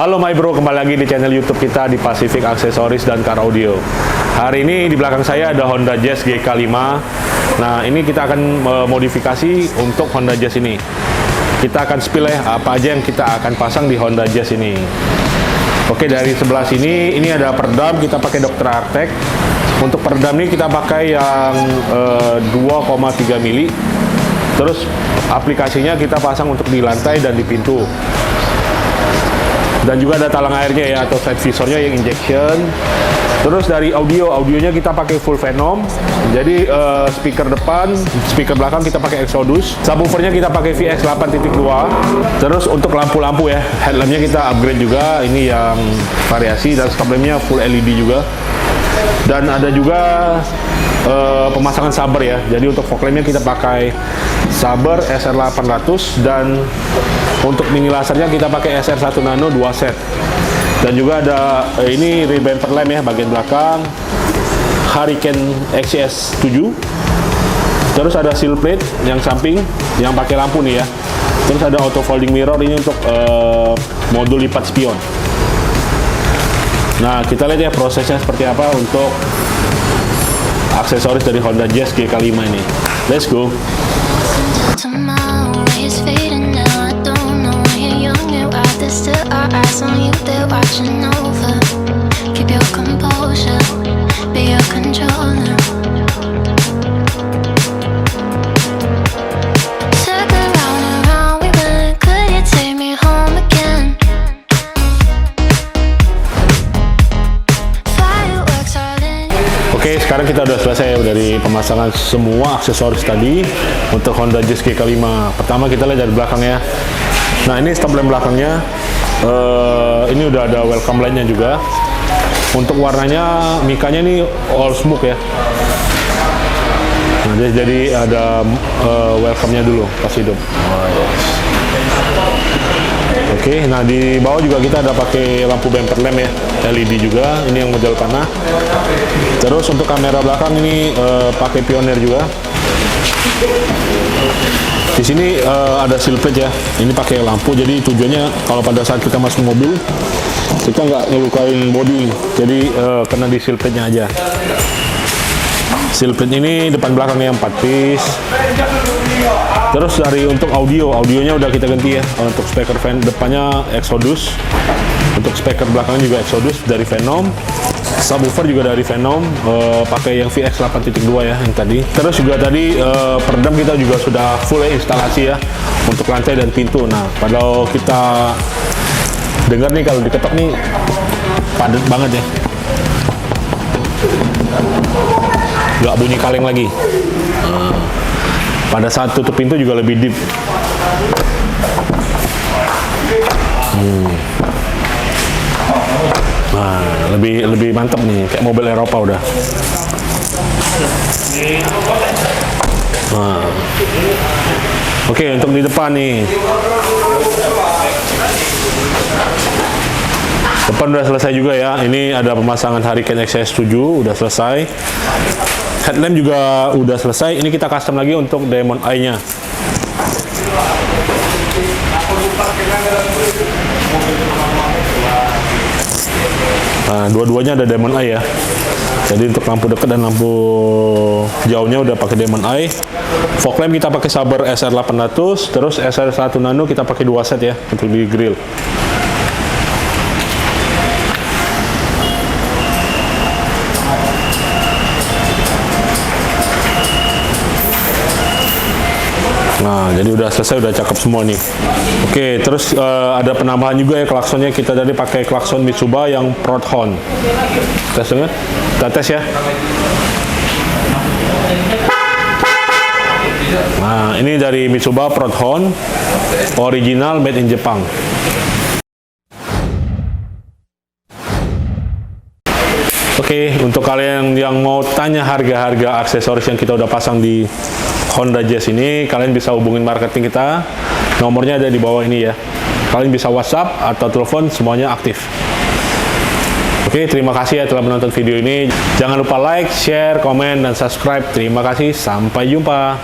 Halo my bro, kembali lagi di channel YouTube kita di Pacific Accessories dan Car Audio. Hari ini di belakang saya ada Honda Jazz GK5. Nah, ini kita akan modifikasi untuk Honda Jazz ini. Kita akan spill ya, apa aja yang kita akan pasang di Honda Jazz ini. Oke, dari sebelah sini, ini ada peredam, kita pakai Dr. Artek. Untuk peredam ini kita pakai yang 2,3 mili. Terus aplikasinya kita pasang untuk di lantai dan di pintu. Dan juga ada talang airnya ya, atau side visornya yang injection. Terus dari audionya kita pakai full Venom. Jadi speaker depan, speaker belakang kita pakai Exodus. Subwoofernya kita pakai VX 8.2. Terus untuk lampu-lampu ya, headlampnya kita upgrade juga. Ini yang variasi, dan stop lampnya full LED juga. Dan ada juga pemasangan Saber ya. Jadi untuk fog lampnya kita pakai Saber SR800, dan untuk mini lasernya kita pakai SR1 Nano 2 set. Dan juga ada ini rear bumper lamp ya, bagian belakang Hurricane XCS 7. Terus ada seal plate yang samping yang pakai lampu nih ya. Terus ada auto folding mirror, ini untuk modul lipat spion. Nah, kita lihat ya prosesnya seperti apa untuk aksesoris dari Honda Jazz GK5 ini. Let's go. Still our eyes on you, they're watching over. Keep your composure, be your controller. Circle round and round we went, could you take me home again? Fireworks all in. Oke, sekarang kita udah selesai dari pemasangan semua aksesoris tadi untuk Honda Jazz GK5. Pertama kita lihat dari belakang ya. Nah, ini stop lamp belakangnya. Ini udah ada welcome light-nya juga. Untuk warnanya, mikanya ini all smoke ya. Nah, jadi ada welcome-nya dulu pas hidup. Oke, nah di bawah juga kita ada pakai lampu bumper lamp ya, LED juga. Ini yang model panah. Terus untuk kamera belakang ini pakai Pioneer juga. Di sini ada seal plate ya. Ini pakai lampu, jadi tujuannya kalau pada saat kita masuk mobil kita nggak ngelukain bodi, jadi kena di seal plate-nya aja. Seal plate ini depan belakangnya 4 piece. Terus dari untuk audionya udah kita ganti ya. Untuk speaker fan depannya Exodus, untuk speaker belakangnya juga Exodus dari Venom. Subwoofer juga dari Venom, pakai yang VX 8.2 ya yang tadi. Terus juga tadi peredam kita juga sudah full instalasi ya untuk lantai dan pintu. Nah, kalau kita dengar nih, kalau diketok nih padat banget ya, nggak bunyi kaleng lagi. Pada saat tutup pintu juga lebih deep. Nah, lebih mantap nih, kayak mobil Eropa udah. Nah. Oke, untuk di depan nih. Depan udah selesai juga ya. Ini ada pemasangan Hurricane XCS 7 udah selesai. Headlamp juga udah selesai. Ini kita custom lagi untuk Diamond Eye-nya. Nah, dua-duanya ada Diamond Eye ya. Jadi untuk lampu dekat dan lampu jauhnya udah pakai Diamond Eye. Fog lamp kita pakai Saber SR800, terus SR1 Nano kita pakai 2 set ya untuk di grill. Nah, jadi udah selesai, udah cakep semua nih. Oke, terus ada penambahan juga ya klaksonnya. Kita tadi pakai klakson Mitsuba yang Proudhon. Tes dengar? Kita tes ya. Nah, ini dari Mitsuba Proudhon, original made in Jepang. Oke, untuk kalian yang mau tanya harga-harga aksesoris yang kita udah pasang di Honda Jazz ini, kalian bisa hubungin marketing kita. Nomornya ada di bawah ini ya. Kalian bisa WhatsApp atau telepon, semuanya aktif. Oke, terima kasih ya telah menonton video ini. Jangan lupa like, share, komen, dan subscribe. Terima kasih, sampai jumpa.